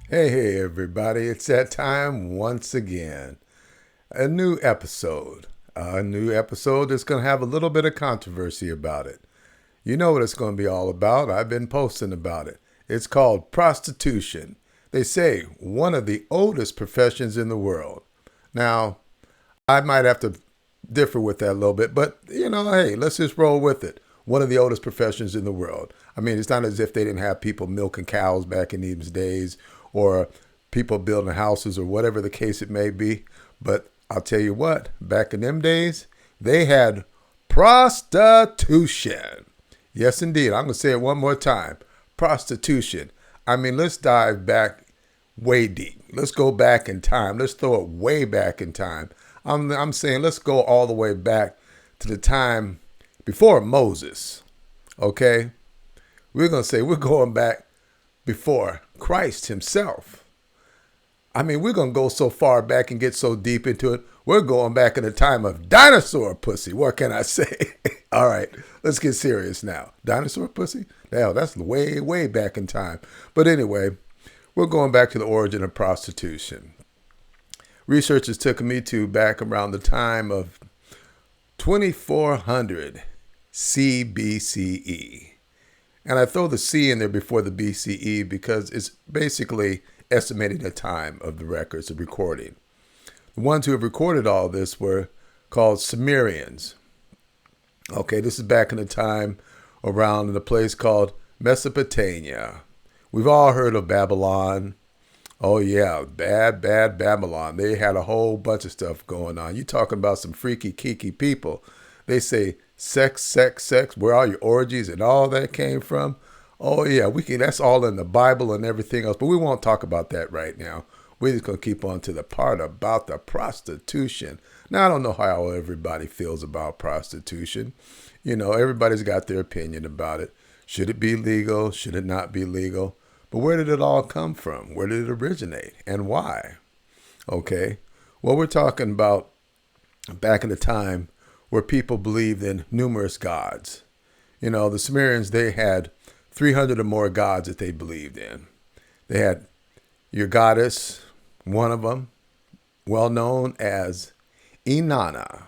Hey, everybody. It's that time once again. A new episode. A new episode that's going to have a little bit of controversy about it. You know what it's going to be all about. I've been posting about it. It's called prostitution. They say one of the oldest professions in the world. Now, I might have to differ with that a little bit, but hey, let's just roll with it. One of the oldest professions in the world. I mean, it's not as if they didn't have people milking cows back in these days or people building houses or whatever the case it may be. But I'll tell you what, back in them days, they had prostitution. Yes, indeed. I'm going to say it one more time. Prostitution. I mean, let's dive back way deep. Let's go back in time. Let's throw it way back in time. I'm saying let's go all the way back to the time before Moses. Okay? We're going to say we're going back before Christ himself. I mean, we're going to go so far back and get so deep into it. We're going back in the time of dinosaur pussy. What can I say? All right, let's get serious now. Dinosaur pussy? Hell, that's way, way back in time. But anyway, we're going back to the origin of prostitution. Researchers took me to back around the time of 2400 CBCE. And I throw the C in there before the BCE because it's basically estimating the time of the records of recording. The ones who have recorded all this were called Sumerians. Okay, this is back in the time around in a place called Mesopotamia. We've all heard of Babylon. Oh yeah, bad Babylon. They had a whole bunch of stuff going on. You talking about some freaky, keeky people. They say sex, where all your orgies and all that came from. Oh yeah, that's all in the Bible and everything else, but we won't talk about that right now. We're just going to keep on to the part about the prostitution. Now, I don't know how everybody feels about prostitution. Everybody's got their opinion about it. Should it be legal? Should it not be legal? But where did it all come from? Where did it originate? And why? Okay. Well, we're talking about back in the time where people believed in numerous gods. The Sumerians, they had 300 or more gods that they believed in. They had your goddess, one of them, well known as Inanna.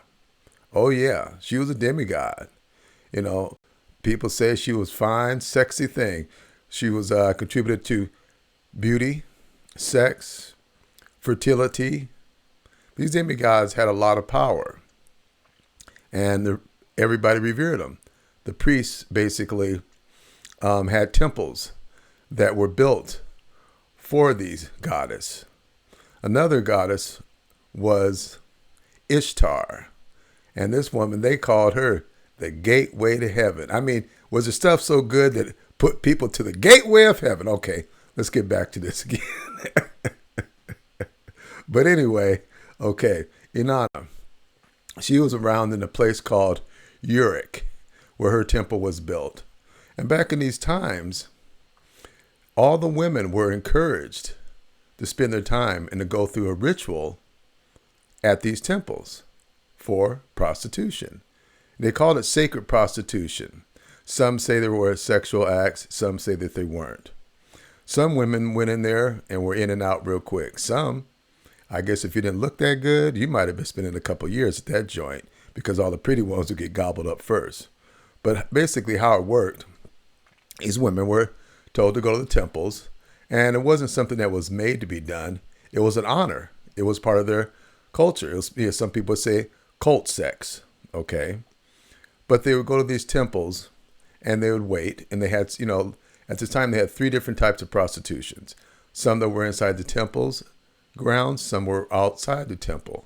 Oh yeah, she was a demigod. People say she was fine, sexy thing. She was contributed to beauty, sex, fertility. These demigods had a lot of power, and everybody revered them. The priests basically had temples that were built for these goddesses. Another goddess was Ishtar, and this woman, they called her the gateway to heaven. I mean, was the stuff so good that it put people to the gateway of heaven? Okay, let's get back to this again. But anyway, okay, Inanna, she was around in a place called Uruk, where her temple was built. And back in these times, all the women were encouraged to spend their time and to go through a ritual at these temples for prostitution. They called it sacred prostitution. Some say there were sexual acts. Some say that they weren't. Some women went in there and were in and out real quick. Some, I guess if you didn't look that good, you might have been spending a couple years at that joint because all the pretty ones would get gobbled up first. But basically how it worked, these women were told to go to the temples, and it wasn't something that was made to be done. It was an honor. It was part of their culture. It was, some people would say cult sex, okay? But they would go to these temples, and they would wait, and they had, at the time they had 3 different types of prostitutions. Some that were inside the temple's grounds, some were outside the temple.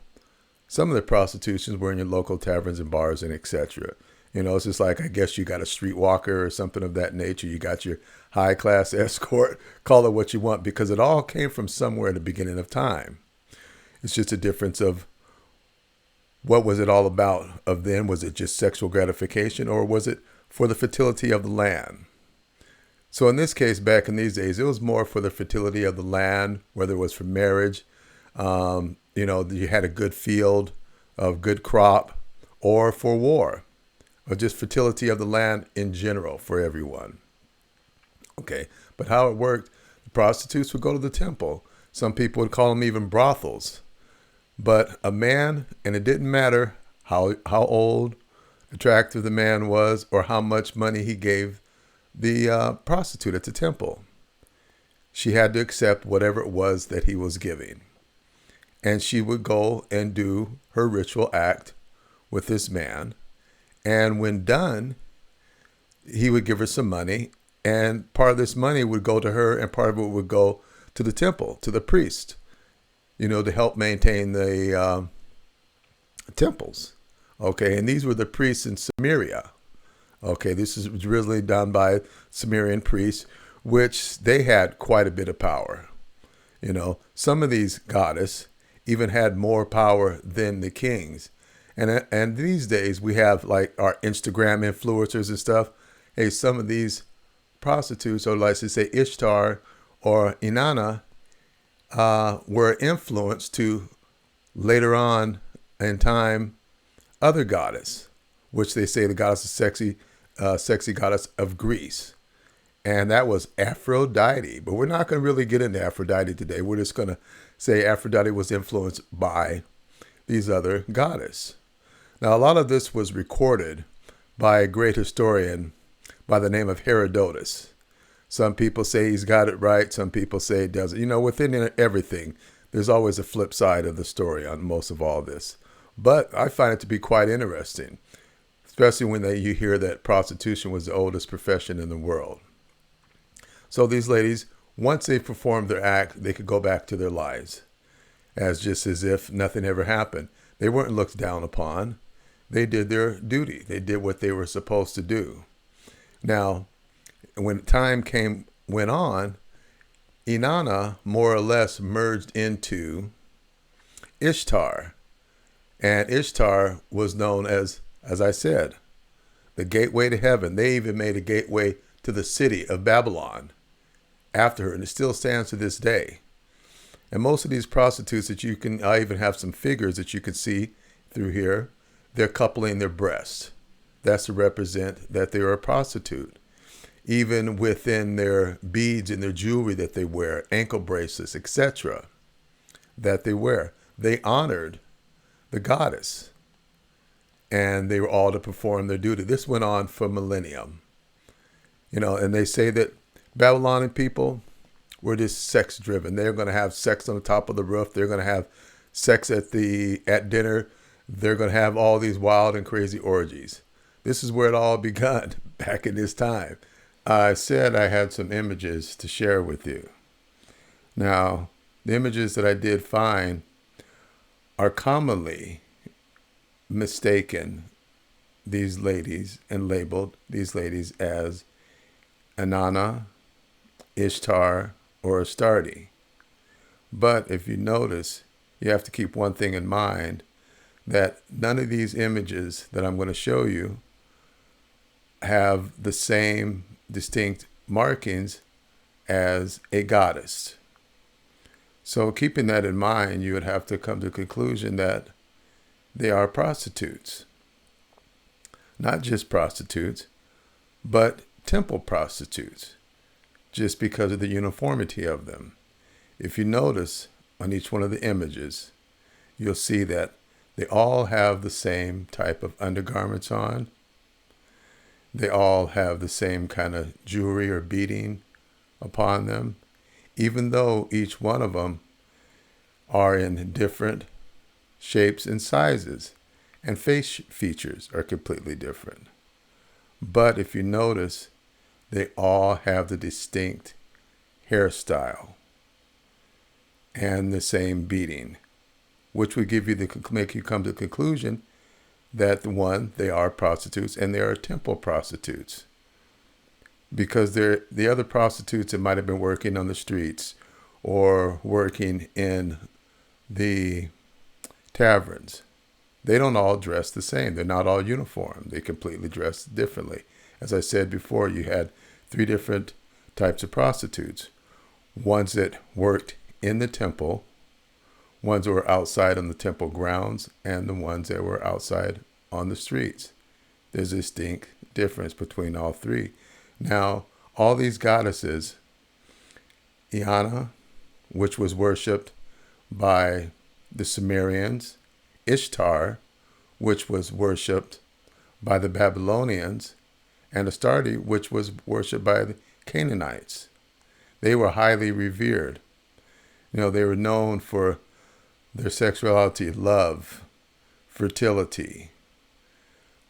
Some of the prostitutions were in your local taverns and bars and etc. It's just like, I guess you got a streetwalker or something of that nature. You got your high-class escort, call it what you want, because it all came from somewhere at the beginning of time. It's just a difference of what was it all about of then? Was it just sexual gratification, or was it for the fertility of the land? So in this case, back in these days, it was more for the fertility of the land, whether it was for marriage, you had a good field of good crop, or for war, or just fertility of the land in general for everyone. Okay, but how it worked, the prostitutes would go to the temple. Some people would call them even brothels. But a man, and it didn't matter how old, attractive the man was, or how much money he gave the prostitute at the temple. She had to accept whatever it was that he was giving. And she would go and do her ritual act with this man. And when done, he would give her some money. And part of this money would go to her, and part of it would go to the temple, to the priest, to help maintain the temples. Okay, and these were the priests in Samaria. Okay, this was originally done by Sumerian priests, which they had quite a bit of power. Some of these goddesses even had more power than the kings. And these days we have like our Instagram influencers and stuff. Hey, some of these prostitutes, or let's just say Ishtar or Inanna, were influenced to later on in time other goddess, which they say the goddess is sexy goddess of Greece. And that was Aphrodite. But we're not going to really get into Aphrodite today. We're just going to say Aphrodite was influenced by these other goddesses. Now, a lot of this was recorded by a great historian by the name of Herodotus. Some people say he's got it right. Some people say it doesn't. Within everything, there's always a flip side of the story on most of all this. But I find it to be quite interesting, especially when you hear that prostitution was the oldest profession in the world. So these ladies, once they performed their act, they could go back to their lives as if nothing ever happened. They weren't looked down upon. They did their duty. They did what they were supposed to do. Now, when time went on, Inanna more or less merged into Ishtar. And Ishtar was known as I said, the gateway to heaven. They even made a gateway to the city of Babylon after her, and it still stands to this day. And most of these prostitutes I even have some figures that you can see through here, they're coupling their breasts. That's to represent that they are a prostitute. Even within their beads and their jewelry that they wear, ankle bracelets, etc., that they wear, they honored the goddess. And they were all to perform their duty. This went on for millennium. And they say that Babylonian people were just sex driven. They're going to have sex on the top of the roof. They're going to have sex at dinner. They're going to have all these wild and crazy orgies. This is where it all begun back in this time. I said I had some images to share with you. Now, the images that I did find are commonly mistaken these ladies and labeled these ladies as Inanna, Ishtar, or Astarte. But if you notice, you have to keep one thing in mind, that none of these images that I'm going to show you have the same distinct markings as a goddess. So keeping that in mind, you would have to come to the conclusion that they are prostitutes. Not just prostitutes, but temple prostitutes, just because of the uniformity of them. If you notice on each one of the images, you'll see that they all have the same type of undergarments on. They all have the same kind of jewelry or beading upon them, even though each one of them are in different shapes and sizes, and face features are completely different. But if you notice, they all have the distinct hairstyle and the same beading, which would make you come to the conclusion that they are prostitutes, and they are temple prostitutes. Because the other prostitutes that might have been working on the streets or working in the taverns, they don't all dress the same. They're not all uniform. They completely dress differently. As I said before, you had 3 different types of prostitutes. Ones that worked in the temple, ones that were outside on the temple grounds, and the ones that were outside on the streets. There's a distinct difference between all 3. Now, all these goddesses Inanna, which was worshipped by the Sumerians, Ishtar, which was worshipped by the Babylonians, and Astarte, which was worshipped by the Canaanites. They were highly revered. They were known for their sexuality, love, fertility,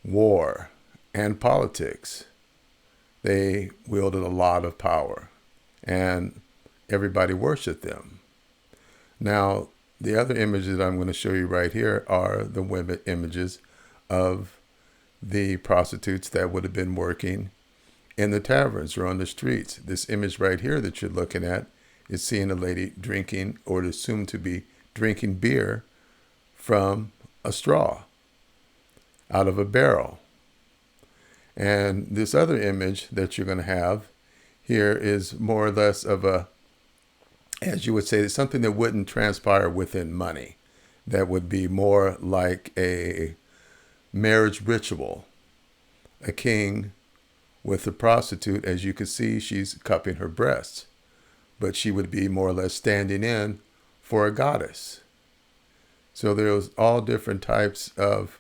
war, and politics. They wielded a lot of power, and everybody worshiped them. Now, the other images that I'm going to show you right here are the women images of the prostitutes that would have been working in the taverns or on the streets. This image right here that you're looking at is seeing a lady drinking, or assumed to be drinking, beer from a straw out of a barrel. And this other image that you're going to have here is more or less of a, as you would say, something that wouldn't transpire within money. That would be more like a marriage ritual. A king with a prostitute, as you can see, she's cupping her breasts, but she would be more or less standing in for a goddess. So there was all different types of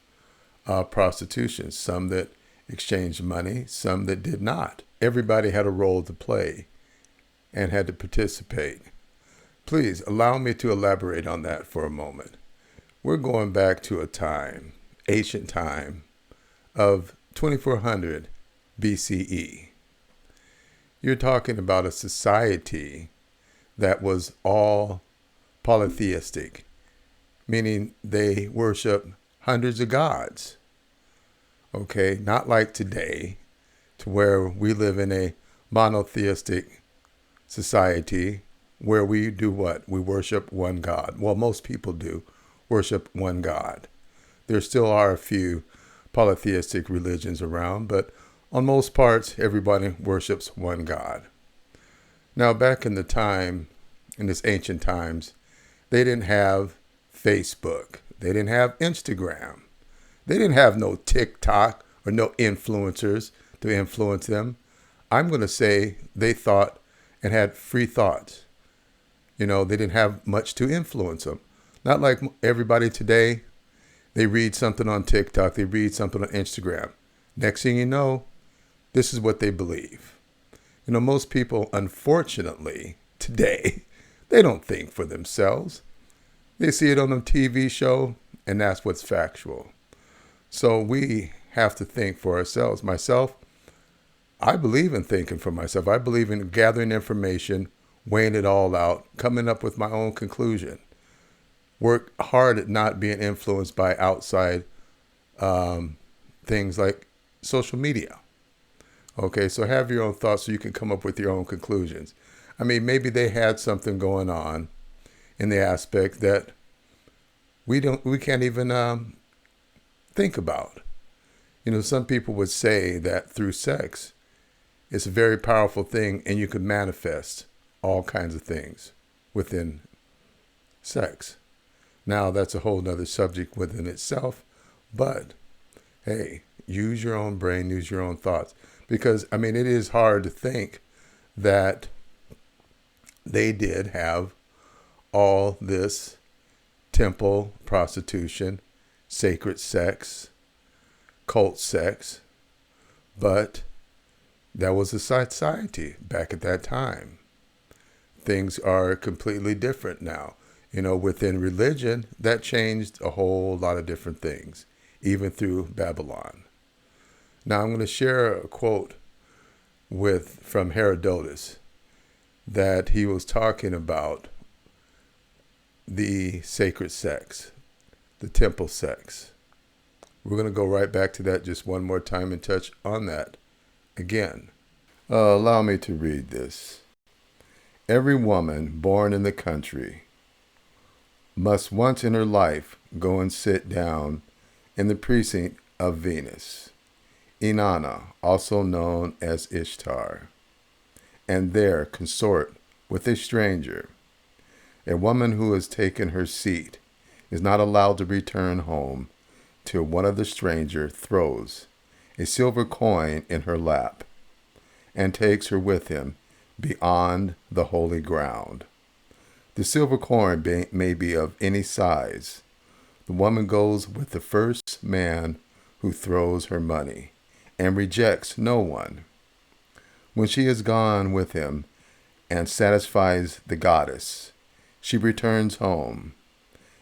prostitution, some that exchanged money, some that did not. Everybody had a role to play and had to participate. Please allow me to elaborate on that for a moment. We're going back to a time, ancient time, of 2400 BCE. You're talking about a society that was all polytheistic, meaning they worship hundreds of gods. Okay, not like today, to where we live in a monotheistic society where we do what? We worship one God. Well, most people do worship one God. There still are a few polytheistic religions around, but on most parts, everybody worships one God. Now, back in the time, in this ancient times, they didn't have Facebook. They didn't have Instagram. They didn't have no TikTok or no influencers to influence them. I'm going to say they thought and had free thoughts. They didn't have much to influence them. Not like everybody today. They read something on TikTok. They read something on Instagram. Next thing you know, this is what they believe. Most people, unfortunately, today, they don't think for themselves. They see it on a TV show, and that's what's factual. So we have to think for ourselves. Myself, I believe in thinking for myself. I believe in gathering information, weighing it all out, coming up with my own conclusion. Work hard at not being influenced by outside things like social media. Okay, so have your own thoughts so you can come up with your own conclusions. Maybe they had something going on in the aspect that we can't even think about. Some people would say that through sex, it's a very powerful thing, and you can manifest all kinds of things within sex. Now, that's a whole nother subject within itself, but hey, use your own brain, use your own thoughts. Because, it is hard to think that they did have all this temple prostitution, sacred sex, cult sex, but that was a society back at that time. Things are completely different now. Within religion, that changed a whole lot of different things, even through Babylon. Now, I'm going to share a quote from Herodotus that he was talking about the sacred sex, the temple sex. We're going to go right back to that just one more time and touch on that again. Allow me to read this. Every woman born in the country must once in her life go and sit down in the precinct of Venus, Inanna, also known as Ishtar, and there consort with a stranger. A woman who has taken her seat is not allowed to return home till one of the stranger throws a silver coin in her lap and takes her with him beyond the holy ground. The silver coin may be of any size. The woman goes with the first man who throws her money and rejects no one. When she is gone with him and satisfies the goddess, she returns home,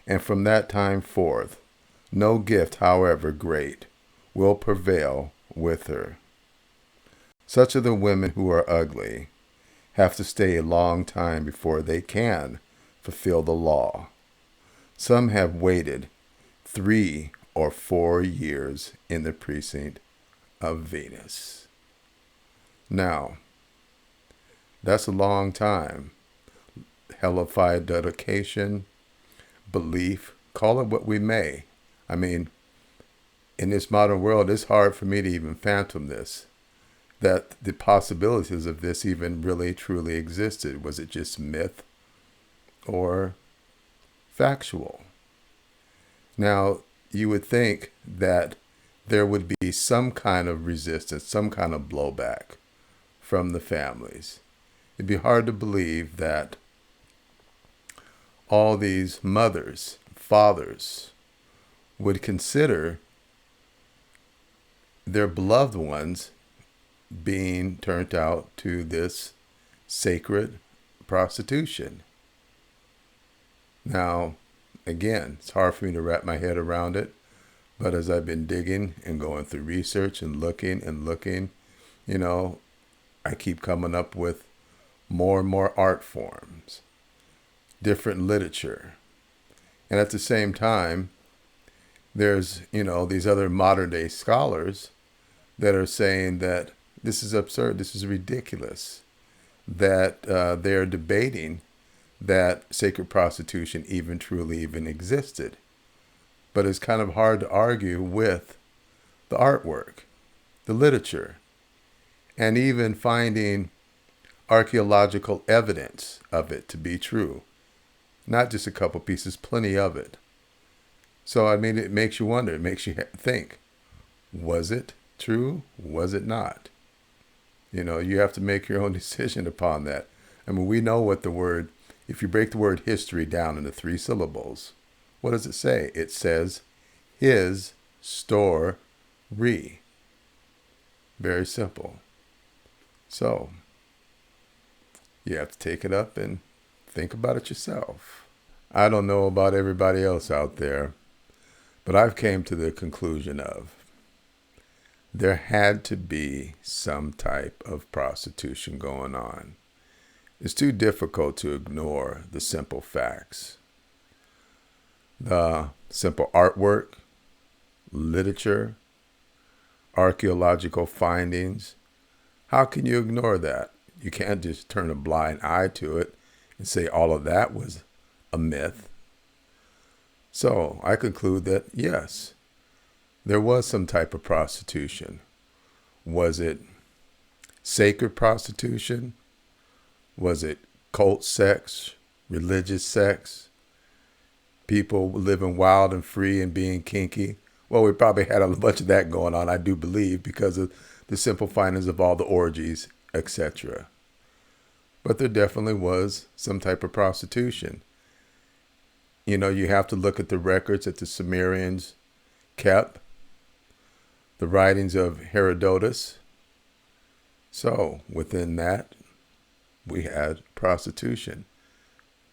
and from that time forth, no gift, however great, will prevail with her. Such are the women who are ugly, have to stay a long time before they can fulfill the law. Some have waited 3 or 4 years in the precinct of Venus. Now, that's a long time. Hellified dedication, belief, call it what we may. I mean, in this modern world, it's hard for me to even fathom this, that the possibilities of this even really truly existed. Was it just myth or factual? Now, you would think that there would be some kind of resistance, some kind of blowback from the families. It'd be hard to believe that all these mothers, fathers, would consider their beloved ones being turned out to this sacred prostitution. Now, again, it's hard for me to wrap my head around it, but as I've been digging and going through research and looking, I keep coming up with more and more art forms, different literature. And at the same time, there's, these other modern day scholars that are saying that this is absurd, this is ridiculous, that they're debating that sacred prostitution truly existed. But it's kind of hard to argue with the artwork, the literature, and even finding archaeological evidence of it to be true. Not just a couple pieces, plenty of it. So, it makes you wonder, it makes you think, was it true? Was it not? You have to make your own decision upon that. We know what the word, if you break the word history down into 3 syllables, what does it say? It says, his story. Very simple. So, you have to take it up and think about it yourself. I don't know about everybody else out there, but I've came to the conclusion of there had to be some type of prostitution going on. It's too difficult to ignore the simple facts. The simple artwork, literature, archaeological findings. How can you ignore that? You can't just turn a blind eye to it and say all of that was a myth. So I conclude that yes, there was some type of prostitution. Was it sacred prostitution? Was it cult sex, religious sex? People living wild and free and being kinky? Well, we probably had a bunch of that going on, I do believe, because of the simple findings of all the orgies, etc. But there definitely was some type of prostitution. You have to look at the records that the Sumerians kept, the writings of Herodotus. So within that, we had prostitution.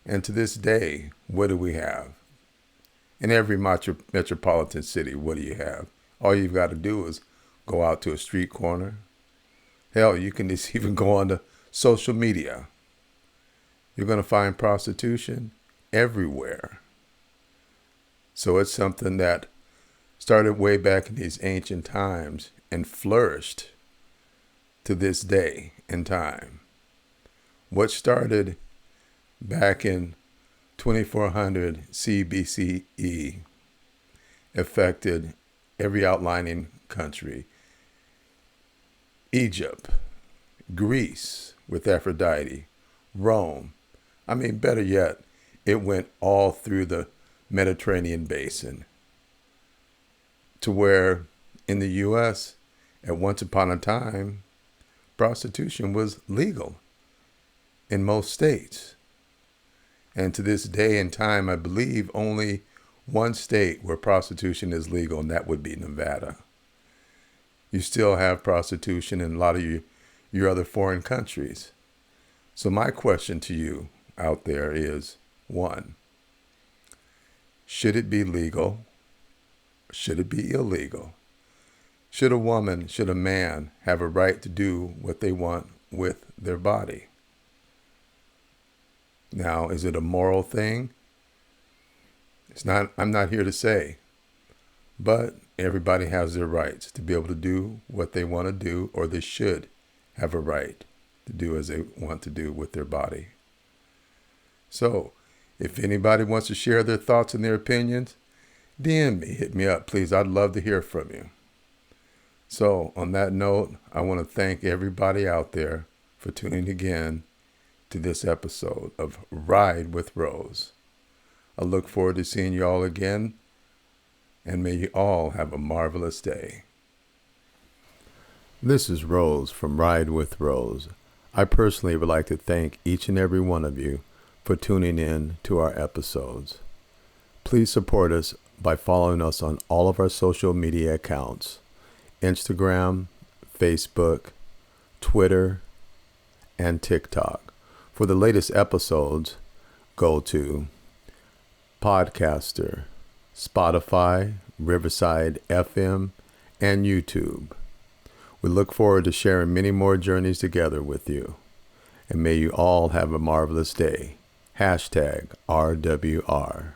And to this day, what do we have? In every metropolitan city, what do you have? All you've got to do is go out to a street corner. Hell, you can just even go on to social media. You're going to find prostitution everywhere. So it's something that started way back in these ancient times and flourished to this day in time. What started back in 2400 CBCE affected every outlying country. Egypt, Greece with Aphrodite, Rome. Better yet, it went all through the Mediterranean basin to where in the U.S. at once upon a time, prostitution was legal. in most states. And to this day and time, I believe only one state where prostitution is legal, and that would be Nevada. You still have prostitution in a lot of your other foreign countries. So my question to you out there is, one, should it be legal? Should it be illegal? Should a man have a right to do what they want with their body? Now, is it a moral thing? It's not. I'm not here to say. But everybody has their rights to be able to do what they want to do, or they should have a right to do as they want to do with their body. So, if anybody wants to share their thoughts and their opinions, DM me, hit me up, please. I'd love to hear from you. So, on that note, I want to thank everybody out there for tuning again to this episode of Ride with Rose. I look forward to seeing you all again, and may you all have a marvelous day. This is Rose from Ride with Rose. I personally would like to thank each and every one of you for tuning in to our episodes. Please support us by following us on all of our social media accounts: Instagram, Facebook, Twitter, and TikTok. For the latest episodes, go to Podcaster, Spotify, Riverside FM, and YouTube. We look forward to sharing many more journeys together with you. And may you all have a marvelous day. #RWR.